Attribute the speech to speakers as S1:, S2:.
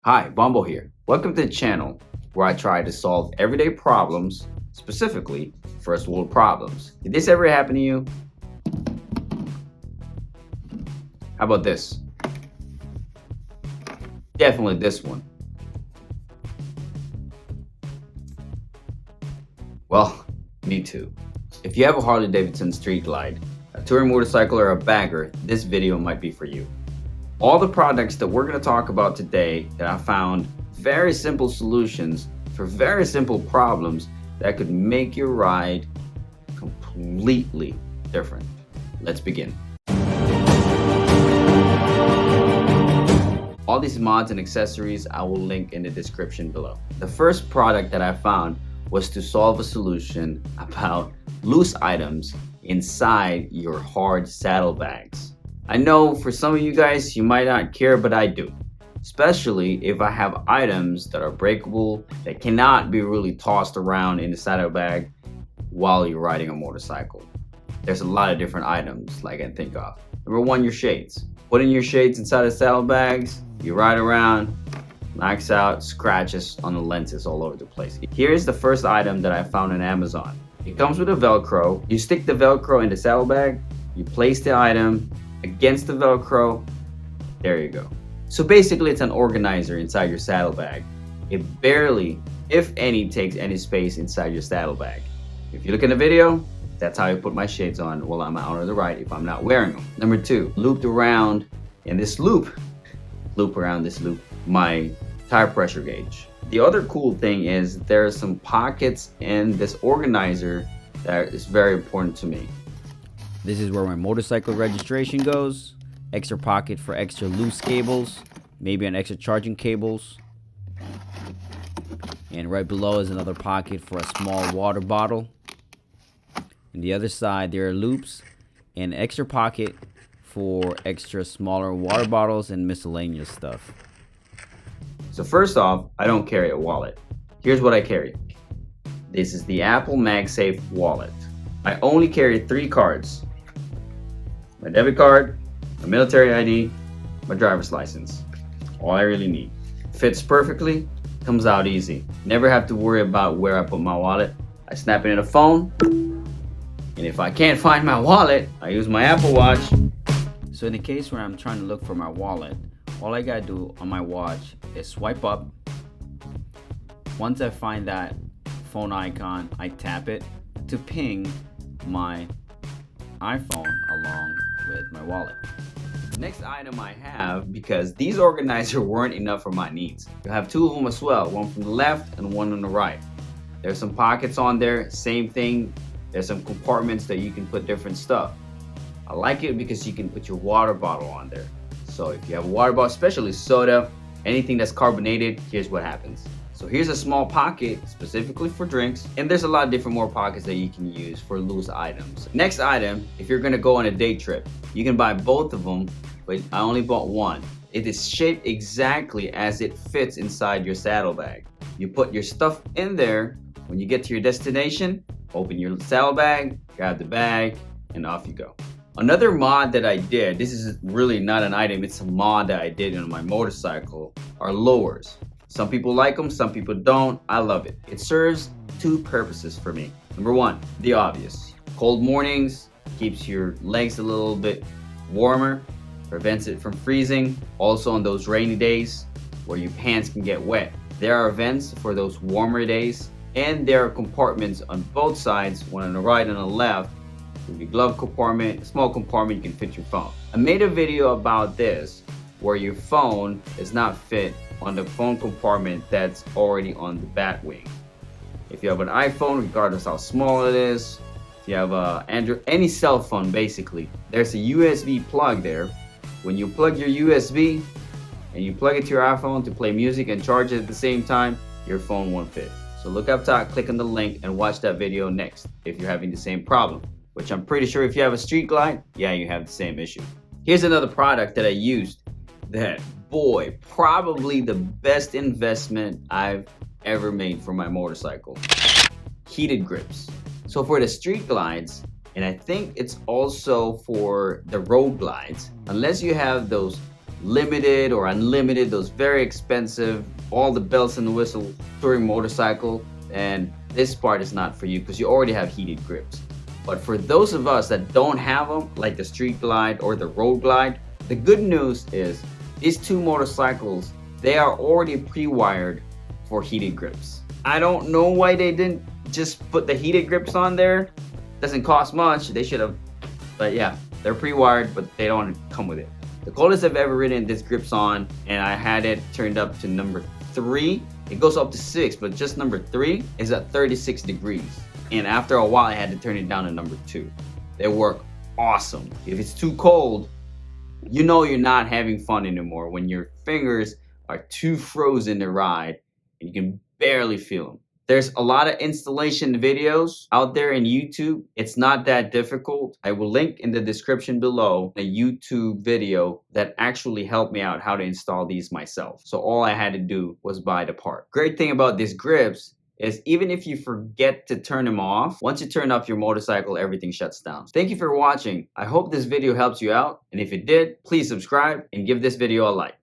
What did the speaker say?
S1: Hi, Bumble here. Welcome to the channel where I try to solve everyday problems, specifically first world problems. Did this ever happen to you? How about this? Definitely this one. Well, me too. If you have a Harley Davidson Street Glide, a touring motorcycle, or a bagger, this video might be for you. All the products that we're going to talk about today that I found very simple solutions for very simple problems that could make your ride completely different. Let's begin. All these mods and accessories I will link in the description below. The first product that I found was to solve a solution about loose items inside your hard saddlebags. I know for some of you guys, you might not care, but I do. Especially if I have items that are breakable, that cannot be really tossed around in the saddlebag while you're riding a motorcycle. There's a lot of different items like I can think of. Number one, your shades. Putting your shades inside the saddlebags, you ride around, knocks out scratches on the lenses all over the place. Here's the first item that I found on Amazon. It comes with a Velcro. You stick the Velcro in the saddlebag, you place the item against the Velcro, there you go. So basically it's an organizer inside your saddlebag. It barely, if any, takes any space inside your saddlebag. If you look in the video, that's how I put my shades on while I'm out on the ride if I'm not wearing them. Number two, looped around in this loop around this loop, my tire pressure gauge. The other cool thing is there are some pockets in this organizer that is very important to me.
S2: This is where my motorcycle registration goes. Extra pocket for extra loose cables, maybe an extra charging cables. And right below is another pocket for a small water bottle. On the other side there are loops and extra pocket for extra smaller water bottles and miscellaneous stuff.
S1: So first off, I don't carry a wallet. Here's what I carry. This is the Apple MagSafe wallet. I only carry 3 cards. My debit card, my military ID, my driver's license. All I really need. Fits perfectly, comes out easy. Never have to worry about where I put my wallet. I snap it in a phone, and if I can't find my wallet, I use my Apple Watch.
S2: So in the case where I'm trying to look for my wallet, all I gotta do on my watch is swipe up. Once I find that phone icon, I tap it to ping my iPhone along with my wallet.
S1: The next item I have, because these organizers weren't enough for my needs. You have 2 of them as well, one from the left and one on the right. There's some pockets on there, same thing. There's some compartments that you can put different stuff. I like it because you can put your water bottle on there. So if you have a water bottle, especially soda, anything that's carbonated, here's what happens. So here's a small pocket specifically for drinks, and there's a lot of different more pockets that you can use for loose items. Next item, if you're gonna go on a day trip, you can buy both of them, but I only bought one. It is shaped exactly as it fits inside your saddlebag. You put your stuff in there. When you get to your destination, open your saddlebag, grab the bag, and off you go. Another mod that I did, this is really not an item, it's a mod that I did on my motorcycle, are lowers. Some people like them, some people don't. I love it. It serves 2 purposes for me. Number one, the obvious. Cold mornings, keeps your legs a little bit warmer, prevents it from freezing. Also on those rainy days where your pants can get wet. There are vents for those warmer days, and there are compartments on both sides, one on the right and on the left. Your glove compartment, a small compartment you can fit your phone. I made a video about this where your phone does not fit on the phone compartment that's already on the bat wing. If you have an iPhone, regardless how small it is, if you have a Android, any cell phone basically, there's a USB plug there. When you plug your USB and you plug it to your iPhone to play music and charge it at the same time, your phone won't fit. So look up top, click on the link, and watch that video next if you're having the same problem. Which I'm pretty sure if you have a Street Glide, yeah, you have the same issue. Here's another product that I used that, boy, probably the best investment I've ever made for my motorcycle. Heated grips. So for the Street Glides, and I think it's also for the road glides, unless you have those limited or unlimited, those very expensive, all the bells and the whistle touring motorcycle, and this part is not for you because you already have heated grips. But for those of us that don't have them, like the Street Glide or the Road Glide, the good news is these two motorcycles, they are already pre-wired for heated grips. I don't know why they didn't just put the heated grips on there. Doesn't cost much, they should have, but yeah, they're pre-wired, but they don't come with it. The coldest I've ever ridden this grips on, and I had it turned up to number 3. It goes up to 6, but just number 3 is at 36 degrees. And after a while, I had to turn it down to number 2. They work awesome. If it's too cold, you know you're not having fun anymore when your fingers are too frozen to ride and you can barely feel them. There's a lot of installation videos out there in YouTube. It's not that difficult. I will link in the description below a YouTube video that actually helped me out how to install these myself. So all I had to do was buy the part. Great thing about these grips is even if you forget to turn them off, once you turn off your motorcycle, everything shuts down. Thank you for watching. I hope this video helps you out. And if it did, please subscribe and give this video a like.